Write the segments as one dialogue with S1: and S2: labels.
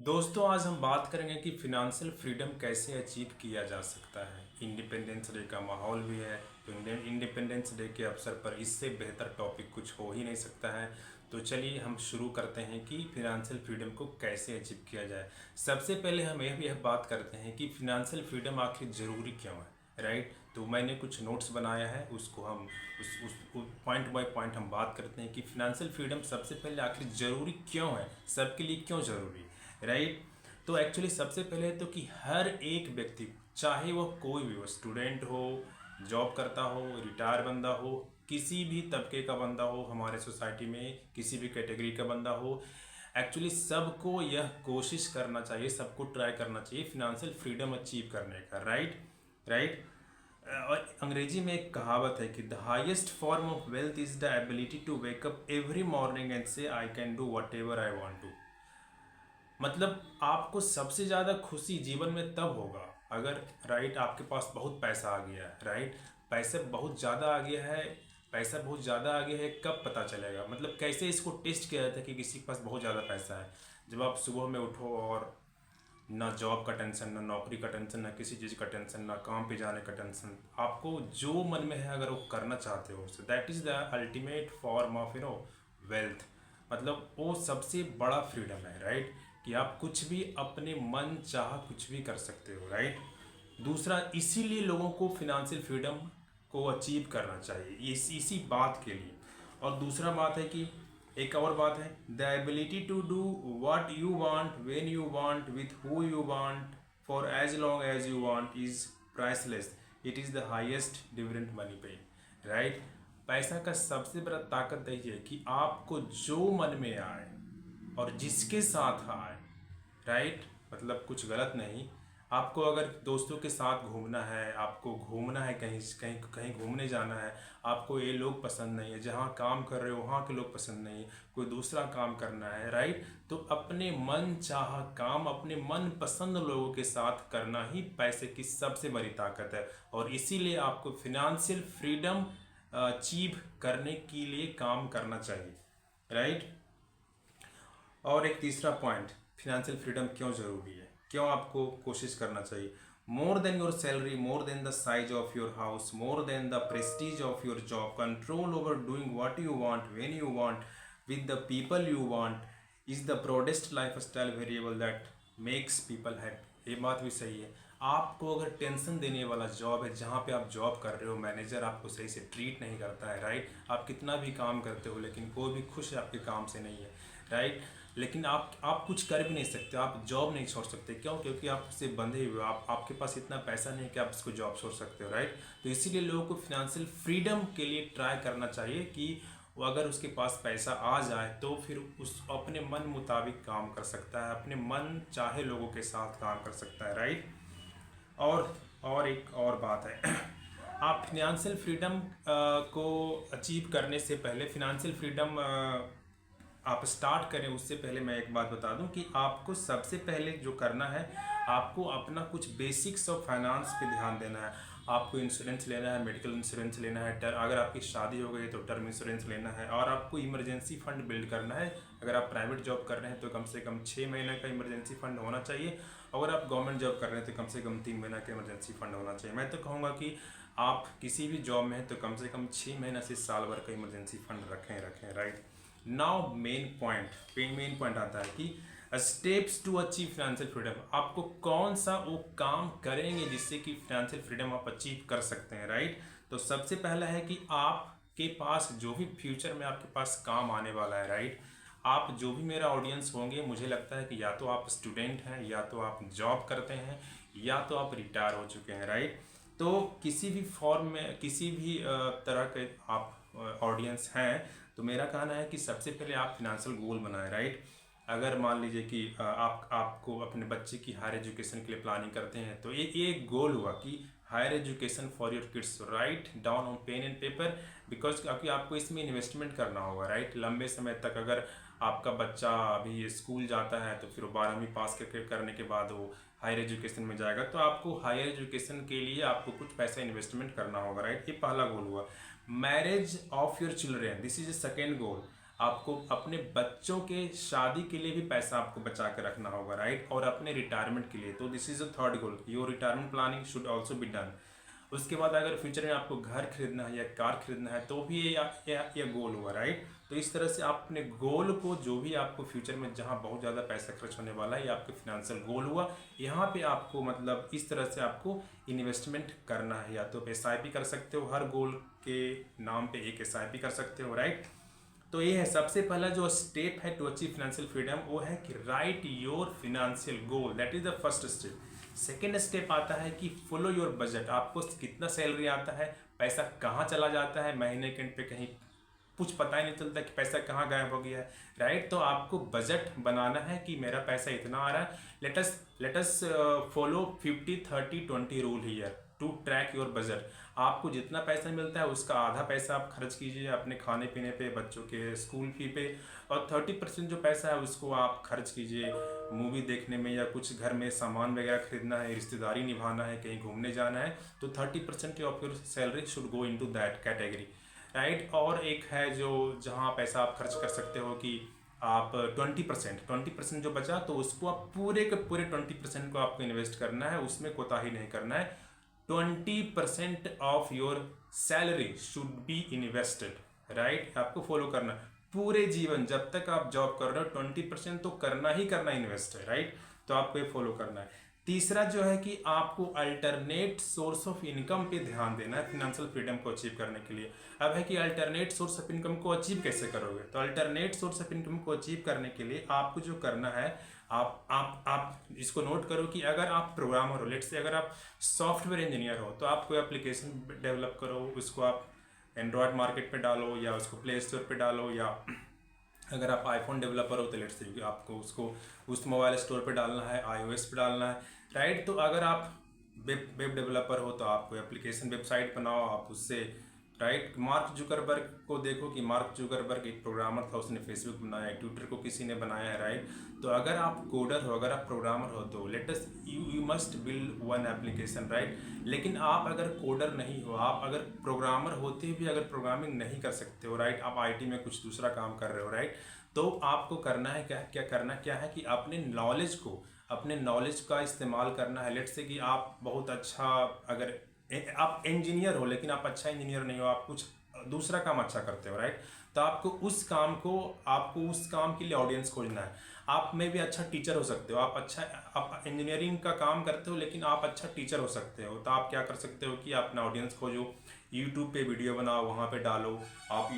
S1: दोस्तों आज हम बात करेंगे कि फिनंशियल फ्रीडम कैसे अचीव किया जा सकता है। इंडिपेंडेंस डे का माहौल भी है तो इंडिपेंडेंस डे के अवसर पर इससे बेहतर टॉपिक कुछ हो ही नहीं सकता है। तो चलिए हम शुरू करते हैं कि फिनंशियल फ्रीडम को कैसे अचीव किया जाए। सबसे पहले हम यह बात करते हैं कि फिनंशियल फ्रीडम आखिर ज़रूरी क्यों है, राइट। तो मैंने कुछ नोट्स बनाया है, उसको हम उस पॉइंट बाय पॉइंट हम बात करते हैं कि फिनंशियल फ्रीडम सबसे पहले आखिर ज़रूरी क्यों है, सबके लिए क्यों ज़रूरी है, राइट। तो एक्चुअली सबसे पहले तो कि हर एक व्यक्ति, चाहे वह कोई भी हो, स्टूडेंट हो, जॉब करता हो, रिटायर बंदा हो, किसी भी तबके का बंदा हो, हमारे सोसाइटी में किसी भी कैटेगरी का बंदा हो, एक्चुअली सबको यह कोशिश करना चाहिए, सबको ट्राई करना चाहिए फिनंशियल फ्रीडम अचीव करने का, राइट राइट। और अंग्रेजी में एक कहावत है कि the highest form of wealth is the ability to wake up every morning and say I can do whatever I want to. मतलब आपको सबसे ज़्यादा खुशी जीवन में तब होगा अगर, राइट, आपके पास बहुत पैसा आ गया है, राइट। पैसा बहुत ज़्यादा आ गया है, पैसा बहुत ज़्यादा आ गया है, कब पता चलेगा, मतलब कैसे इसको टेस्ट किया जाता है कि किसी के पास बहुत ज़्यादा पैसा है। जब आप सुबह में उठो और ना जॉब का टेंशन, ना नौकरी का टेंशन, ना किसी चीज़ का टेंशन, ना काम पे जाने का टेंशन, आपको जो मन में है अगर वो करना चाहते हो, so that is the ultimate form of wealth. मतलब वो सबसे बड़ा फ्रीडम है, राइट, कि आप कुछ भी अपने मन चाह कुछ भी कर सकते हो, राइट। दूसरा, इसीलिए लोगों को फिनंशियल फ्रीडम को अचीव करना चाहिए, इसी बात के लिए। और दूसरा बात है कि एक और बात है, the ability to do what you want when you want with who you want for as long as you want is priceless, it is the highest dividend money pay, right. पैसा का सबसे बड़ा ताकत यही है कि आपको जो मन में आए और जिसके साथ आए, राइट, मतलब कुछ गलत नहीं। आपको अगर दोस्तों के साथ घूमना है, आपको घूमना है, कहीं कहीं कहीं घूमने जाना है, आपको ये लोग पसंद नहीं है, जहाँ काम कर रहे हो वहाँ के लोग पसंद नहीं है, कोई दूसरा काम करना है, राइट। तो अपने मन चाह काम अपने मन पसंद लोगों के साथ करना ही पैसे की सबसे बड़ी ताकत है। और इसीलिए आपको फिनंशियल फ्रीडम अचीव करने के लिए काम करना चाहिए, राइट। और एक तीसरा पॉइंट, फिनंशियल फ्रीडम क्यों ज़रूरी है, क्यों आपको कोशिश करना चाहिए। More than your salary, more than the size of your house, more than the prestige of your job, control over doing what you want when you want with the people you want is the broadest lifestyle variable that makes people happy. ये बात भी सही है। आपको अगर tension देने वाला job है, जहाँ पे आप जॉब कर रहे हो, मैनेजर आपको सही से ट्रीट नहीं करता है, राइट, आप कितना भी काम करते हो लेकिन कोई भी खुश आपके काम से नहीं है, राइट। लेकिन आप कुछ कर भी नहीं सकते, आप जॉब नहीं छोड़ सकते, क्यों? क्योंकि आप उससे बंधे हुए, आपके पास इतना पैसा नहीं है कि आप इसको जॉब छोड़ सकते हो, राइट। तो इसीलिए लोगों को फिनंशियल फ्रीडम के लिए ट्राई करना चाहिए कि वो अगर उसके पास पैसा आ जाए तो फिर उस अपने मन मुताबिक काम कर सकता है, अपने मन चाहे लोगों के साथ काम कर सकता है, राइट। और एक और बात है आप फिनंशियल फ्रीडम को अचीव करने से पहले, फिनंशियल फ्रीडम आप स्टार्ट करें उससे पहले मैं एक बात बता दूं कि आपको सबसे पहले जो करना है, आपको अपना कुछ बेसिक्स ऑफ फाइनेंस पे ध्यान देना है। आपको इंश्योरेंस लेना है, मेडिकल इंश्योरेंस लेना है, अगर आपकी शादी हो गई तो टर्म इंश्योरेंस लेना है, और आपको इमरजेंसी फंड बिल्ड करना है। अगर आप प्राइवेट जॉब कर रहे हैं तो कम से कम 6 महीने का इमरजेंसी फंड होना चाहिए। अगर आप गवर्नमेंट जॉब कर रहे हैं तो कम से कम 3 महीना का इमरजेंसी फंड होना चाहिए। मैं तो कहूँगा कि आप किसी भी जॉब में हैं तो कम से कम 6 महीना से साल भर का इमरजेंसी फंड रखें, राइट। नाउ मेन पॉइंट आता है कि steps to achieve financial freedom. आपको कौन सा वो काम करेंगे जिससे कि फाइनेंशियल फ्रीडम आप अचीव कर सकते हैं, राइट। तो सबसे पहला है कि आपके पास जो भी फ्यूचर में आपके पास काम आने वाला है, राइट। आप जो भी मेरा ऑडियंस होंगे, मुझे लगता है कि या तो आप स्टूडेंट हैं, या तो आप जॉब करते हैं, या तो आप रिटायर हो चुके हैं, राइट। तो किसी भी फॉर्म में, किसी भी तरह के आप ऑडियंस हैं, तो मेरा कहना है कि सबसे पहले आप फिनंशियल गोल बनाएं, राइट। अगर मान लीजिए कि आपको अपने बच्चे की हायर एजुकेशन के लिए प्लानिंग करते हैं, तो ये एक गोल हुआ कि higher education for your kids, write down on pen and paper, because क्योंकि आपको इसमें इन्वेस्टमेंट करना होगा, राइट। लंबे समय तक अगर आपका बच्चा अभी स्कूल जाता है तो फिर वो 12वीं पास करने के बाद वो हायर एजुकेशन में जाएगा, तो आपको हायर एजुकेशन के लिए आपको कुछ पैसा इन्वेस्टमेंट करना होगा, राइट। ये पहला गोल हुआ। Marriage of your children, this is a second गोल। आपको अपने बच्चों के शादी के लिए भी पैसा आपको बचा के रखना होगा, राइट, और अपने रिटायरमेंट के लिए। तो this is a third goal, your retirement planning should also be done. उसके बाद अगर फ्यूचर में आपको घर खरीदना है या कार खरीदना है तो भी ये गोल हुआ, राइट। तो इस तरह से आप अपने गोल को, जो भी आपको फ्यूचर में जहाँ बहुत ज़्यादा पैसा खर्च होने वाला है, ये आपका फिनेंशियल गोल हुआ। यहाँ पे आपको मतलब इस तरह से आपको इन्वेस्टमेंट करना है। या तो आप SIP कर सकते हो, हर गोल के नाम पे एक SIP कर सकते हो, राइट। तो ये है सबसे पहला जो स्टेप है टू अचीव फाइनेंशियल फ्रीडम, वो है कि right your financial goal, that is the first step. Second step आता है कि फॉलो योर बजट। आपको कितना सैलरी आता है, पैसा कहाँ चला जाता है, महीने के एंड पे कहीं कुछ पता ही नहीं चलता कि पैसा कहाँ गायब हो गया है, राइट। तो आपको बजट बनाना है कि मेरा पैसा इतना आ रहा है। Let us follow 50-30-20 rule here to track your budget. आपको जितना पैसा मिलता है उसका आधा पैसा आप खर्च कीजिए अपने खाने पीने पे, बच्चों के स्कूल फी पे, और 30% जो पैसा है उसको आप खर्च कीजिए मूवी देखने में, या कुछ घर में सामान वगैरह खरीदना है, रिश्तेदारी निभाना है, कहीं घूमने जाना है, तो 30% of your salary should go into that category, right. और एक है जो जहाँ पैसा आप खर्च कर सकते हो कि आप 20% जो बचा तो उसको आप पूरे के पूरे 20% को आपको इन्वेस्ट करना है, उसमें कोताही नहीं करना है। 20% of your salary should be invested, right. आपको फॉलो करना पूरे जीवन, जब तक आप जॉब कर रहे हो 20% तो करना ही करना इन्वेस्ट है, राइट। तो आपको ये फॉलो करना है। तीसरा जो है कि आपको अल्टरनेट सोर्स ऑफ इनकम पे ध्यान देना है फिनेंशियल फ्रीडम को अचीव करने के लिए। अब है कि अल्टरनेट सोर्स ऑफ इनकम को अचीव कैसे करोगे, तो अल्टरनेट सोर्स ऑफ इनकम को अचीव करने के लिए आपको जो करना है, आप इसको नोट करो कि अगर आप प्रोग्रामर हो, लेट्स से अगर आप सॉफ्टवेयर इंजीनियर हो, तो आप कोई एप्लीकेशन डेवलप करो, उसको आप एंड्रॉयड मार्केट पे डालो या उसको प्ले स्टोर पे डालो, या अगर आप आईफोन डेवलपर हो तो लेट्स से आपको उसको उस मोबाइल स्टोर पे डालना है, iOS पे डालना है, राइट। तो अगर आप वेब डेवलपर हो तो आप एप्लीकेशन वेबसाइट बनाओ, आप उससे, राइट। मार्क जुकरबर्ग को देखो कि मार्क जुकरबर्ग एक प्रोग्रामर था, उसने फेसबुक बनाया है, ट्विटर को किसी ने बनाया है, राइट। तो अगर आप कोडर हो, अगर आप प्रोग्रामर हो तो let us you must build one application, right. लेकिन आप अगर कोडर नहीं हो, आप अगर प्रोग्रामर होते भी अगर प्रोग्रामिंग नहीं कर सकते हो, राइट, आप IT में कुछ दूसरा काम कर रहे हो, राइट, तो आपको करना है क्या है कि अपने नॉलेज का इस्तेमाल करना है। लेट्स से कि आप बहुत अच्छा, अगर आप इंजीनियर हो लेकिन आप अच्छा इंजीनियर नहीं हो, आप कुछ दूसरा काम अच्छा करते हो, राइट, तो आपको उस काम के लिए ऑडियंस खोजना है। आप में भी अच्छा टीचर हो सकते हो, आप इंजीनियरिंग का काम करते हो लेकिन आप अच्छा टीचर हो सकते हो, तो आप क्या कर सकते हो कि अपना ऑडियंस खोजो, यूट्यूब पे वीडियो बनाओ, वहाँ पे डालो। आप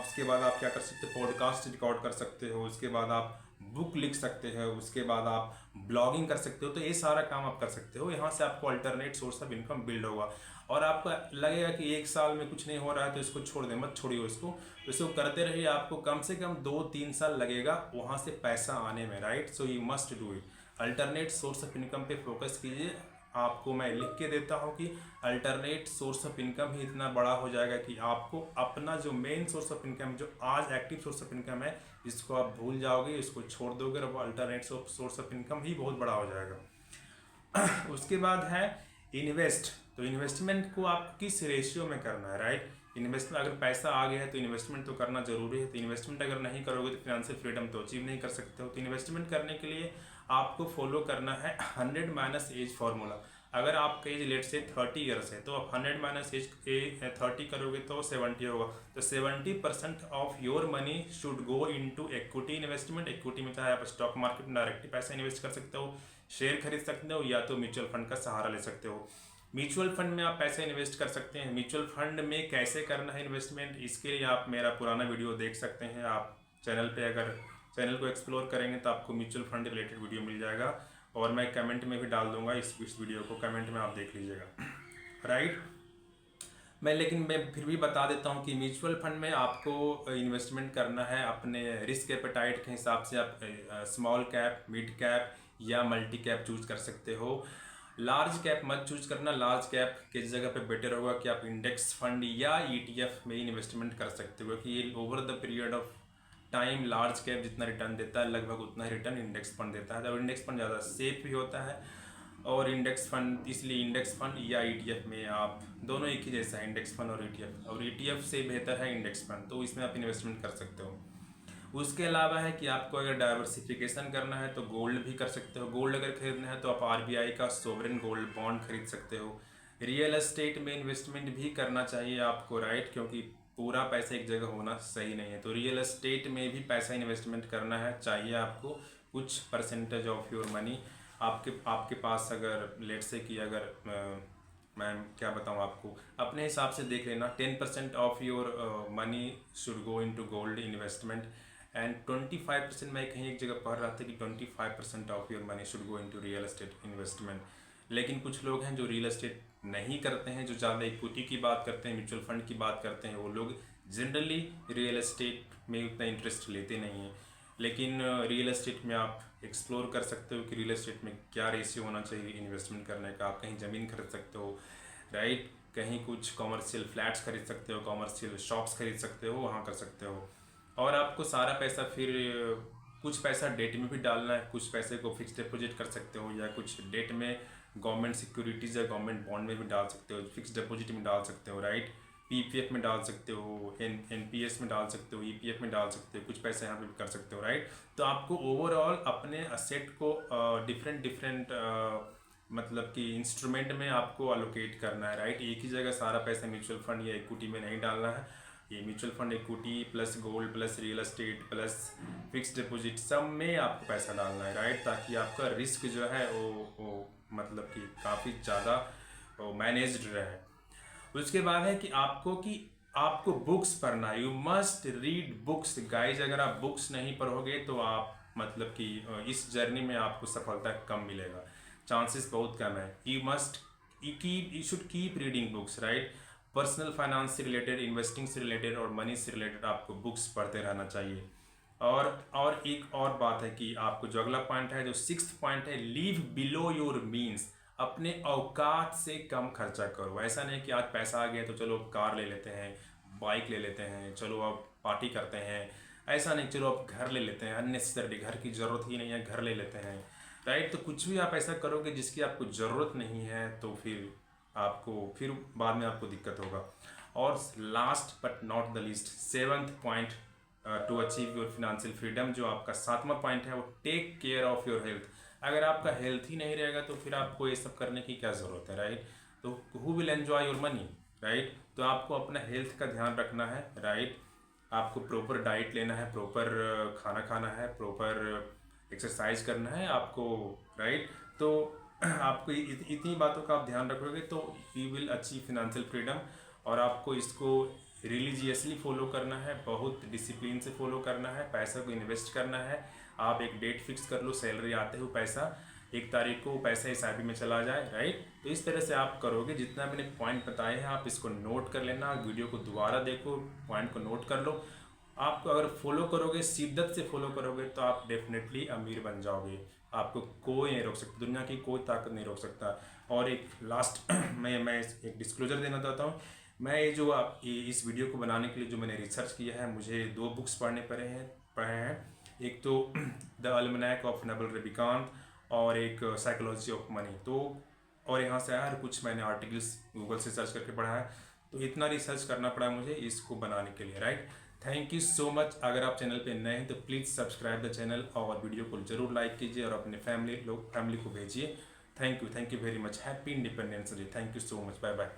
S1: उसके बाद आप क्या कर सकते हो, पॉडकास्ट रिकॉर्ड कर सकते हो, उसके बाद आप बुक लिख सकते हो, उसके बाद आप ब्लॉगिंग कर सकते हो। तो ये सारा काम आप कर सकते हो, यहाँ से आपको alternate source of income build होगा। और आपको लगेगा कि 1 साल में कुछ नहीं हो रहा है तो इसको छोड़ दे, मत छोड़िए इसको करते रहिए। आपको कम से कम 2-3 साल लगेगा वहाँ से पैसा आने में, right. So you must do it. Alternate source of income पे फोकस कीजिए। आपको मैं लिख के देता हूँ कि अल्टरनेट सोर्स ऑफ इनकम ही इतना बड़ा हो जाएगा कि आपको अपना जो मेन सोर्स ऑफ इनकम, जो आज एक्टिव सोर्स ऑफ इनकम है, इसको आप भूल जाओगे, इसको छोड़ दोगे और वो अल्टरनेट सोर्स ऑफ इनकम ही बहुत बड़ा हो जाएगा। उसके बाद है इन्वेस्ट। तो इन्वेस्टमेंट को आप किस रेशियो में करना है, राइट। इन्वेस्टमेंट, अगर पैसा आ गया है तो इन्वेस्टमेंट तो करना जरूरी है। तो इन्वेस्टमेंट अगर नहीं करोगे तो फाइनेंशियल फ्रीडम तो अचीव नहीं कर सकते हो। तो इन्वेस्टमेंट करने के लिए आपको फॉलो करना है 100 - एज फार्मूला। अगर आपका एज लेट से 30 ईयर्स है तो आप 100 - एज 30 करोगे तो 70 होगा। तो 70% of your money should go into equity investment. Equity में चाहे आप स्टॉक मार्केट में डायरेक्टली पैसा इन्वेस्ट कर सकते हो, शेयर खरीद सकते हो, या तो म्यूचुअल फंड का सहारा ले सकते हो। म्यूचुअल फंड में आप पैसे इन्वेस्ट कर सकते हैं। म्यूचुअल फंड में कैसे करना है इन्वेस्टमेंट, इसके लिए आप मेरा पुराना वीडियो देख सकते हैं। आप चैनल पे अगर चैनल को एक्सप्लोर करेंगे तो आपको म्यूचुअल फंड रिलेटेड वीडियो मिल जाएगा, और मैं कमेंट में भी डाल दूंगा इस वीडियो को, कमेंट में आप देख लीजिएगा, राइट। लेकिन मैं फिर भी बता देता हूँ कि म्यूचुअल फंड में आपको इन्वेस्टमेंट करना है अपने रिस्क एपेटाइट के हिसाब से। आप स्मॉल कैप, मिड कैप या मल्टी कैप चूज कर सकते हो। लार्ज कैप मत चूज करना। लार्ज कैप की जगह पे बेटर होगा कि आप इंडेक्स फंड या ETF में इन्वेस्टमेंट कर सकते हो, कि ये over the period of time large cap जितना रिटर्न देता है लगभग उतना ही रिटर्न इंडेक्स फंड देता है। और इंडेक्स फंड ज़्यादा सेफ भी होता है, और इंडेक्स फंड इसलिए इंडेक्स फंड या ETF में आप दोनों एक ही जैसा है, इंडेक्स फंड और ETF से बेहतर है इंडेक्स फंड, तो इसमें आप इन्वेस्टमेंट कर सकते हो। उसके अलावा है कि आपको अगर डाइवर्सिफिकेशन करना है तो गोल्ड भी कर सकते हो। गोल्ड अगर खरीदना है तो आप आरबीआई का सोवरेन गोल्ड बॉन्ड खरीद सकते हो। रियल एस्टेट में इन्वेस्टमेंट भी करना चाहिए आपको, राइट, क्योंकि पूरा पैसा एक जगह होना सही नहीं है। तो रियल एस्टेट में भी पैसा इन्वेस्टमेंट करना है चाहिए आपको। कुछ परसेंटेज ऑफ योर मनी आपके आपके पास अगर लेट से कि अगर मैं क्या बताऊँ आपको, अपने हिसाब से देख लेना, 10% of your money should go into gold investment and 25%, मैं कहीं एक जगह पढ़ रहा था कि 25% of your money should go into real estate investment. लेकिन कुछ लोग हैं जो रियल एस्टेट नहीं करते हैं, जो ज़्यादा इक्विटी की बात करते हैं, म्यूचुअल फंड की बात करते हैं, वो लोग जनरली रियल एस्टेट में उतना इंटरेस्ट लेते नहीं हैं। लेकिन रियल एस्टेट में आप एक्सप्लोर कर सकते हो कि रियल एस्टेट में क्या रेशियो होना चाहिए इन्वेस्टमेंट करने का। आप कहीं ज़मीन खरीद सकते हो, राइट, कहीं कुछ कॉमर्शियल फ्लैट्स खरीद सकते हो, कॉमर्शियल शॉप्स खरीद सकते हो, वहाँ कर सकते हो। और आपको सारा पैसा फिर कुछ पैसा डेट में भी डालना है, कुछ पैसे को फिक्स डिपॉजिट कर सकते हो, या कुछ डेट में गवर्नमेंट सिक्योरिटीज़ या गवर्नमेंट बॉन्ड में भी डाल सकते हो, फिक्स डिपॉजिट में डाल सकते हो, राइट, पीपीएफ में डाल सकते हो, एनपीएस में डाल सकते हो, ईपीएफ में डाल सकते हो, कुछ पैसे यहाँ पे भी कर सकते हो, राइट। तो आपको ओवरऑल अपने असेट को डिफरेंट डिफरेंट मतलब कि इंस्ट्रूमेंट में आपको अलोकेट करना है, राइट। एक ही जगह सारा पैसा म्यूचुअल फंड या इक्विटी में नहीं डालना है। ये mutual fund, equity plus gold plus real estate plus fix deposit, सब में आपको पैसा डालना है, राइट, ताकि आपका रिस्क जो है वो मतलब कि काफ़ी ज़्यादा मैनेज्ड रहे। उसके बाद है कि आपको बुक्स पढ़ना है। You must read books guys. अगर आप बुक्स नहीं पढ़ोगे तो आप मतलब कि इस जर्नी में आपको सफलता कम मिलेगा, चांसेस बहुत कम है। You should keep reading books, right. Personal finance से रिलेटेड, इन्वेस्टिंग से रिलेटेड और मनी से रिलेटेड आपको बुक्स पढ़ते रहना चाहिए। और एक और बात है कि आपको जो अगला पॉइंट है, जो 6th पॉइंट है, लीव बिलो योर मीन्स। अपने औकात से कम खर्चा करो। ऐसा नहीं कि आज पैसा आ गया तो चलो कार ले लेते हैं, बाइक ले लेते हैं, चलो अब पार्टी करते हैं। ऐसा नहीं, चलो अब घर ले लेते हैं, अननेसेसरी, घर की ज़रूरत ही नहीं है, घर ले लेते हैं, राइट। तो कुछ भी आप ऐसा करोगे जिसकी आपको ज़रूरत नहीं है तो फिर बाद में आपको दिक्कत होगा। और last but not the least, 7th point to achieve your financial freedom, जो आपका 7वां पॉइंट है, वो take care of your health. अगर आपका हेल्थ ही नहीं रहेगा तो फिर आपको ये सब करने की क्या ज़रूरत है, राइट। तो who will enjoy your money, right. तो आपको अपना हेल्थ का ध्यान रखना है, राइट। आपको प्रॉपर डाइट लेना है, प्रॉपर खाना खाना है, प्रॉपर एक्सरसाइज करना है आपको, राइट। तो आपको इतनी बातों का आप ध्यान रखोगे तो you will achieve financial freedom. और आपको इसको रिलीजियसली फॉलो करना है, बहुत डिसिप्लिन से फॉलो करना है, पैसा को इन्वेस्ट करना है। आप एक डेट फिक्स कर लो, सैलरी आते हुए पैसा 1 तारीख को पैसा एसआईपी में चला जाए, राइट। तो इस तरह से आप करोगे। जितना मैंने पॉइंट बताए हैं आप इसको नोट कर लेना, वीडियो को दोबारा देखो, पॉइंट को नोट कर लो। आपको अगर फॉलो करोगे, शिद्दत से फॉलो करोगे, तो आप डेफिनेटली अमीर बन जाओगे। आपको कोई नहीं रोक सकता, दुनिया की कोई ताकत नहीं रोक सकता। और एक लास्ट मैं एक डिस्क्लोजर देना चाहता हूँ। मैं इस वीडियो को बनाने के लिए जो मैंने रिसर्च किया है, मुझे 2 बुक्स पढ़े हैं। एक तो द अल्मनैक ऑफ नबल रबिकांत और एक साइकोलॉजी ऑफ मनी। तो और यहाँ से आया, कुछ मैंने आर्टिकल्स गूगल से सर्च करके पढ़ा है। तो इतना रिसर्च करना पड़ा मुझे इसको बनाने के लिए, right. Thank you so much. अगर आप चैनल पे नए हैं तो प्लीज़ सब्सक्राइब द चैनल और वीडियो को ज़रूर लाइक कीजिए और अपने फैमिली को भेजिए। Thank you very much. Happy independence day. Thank you so much. Bye bye.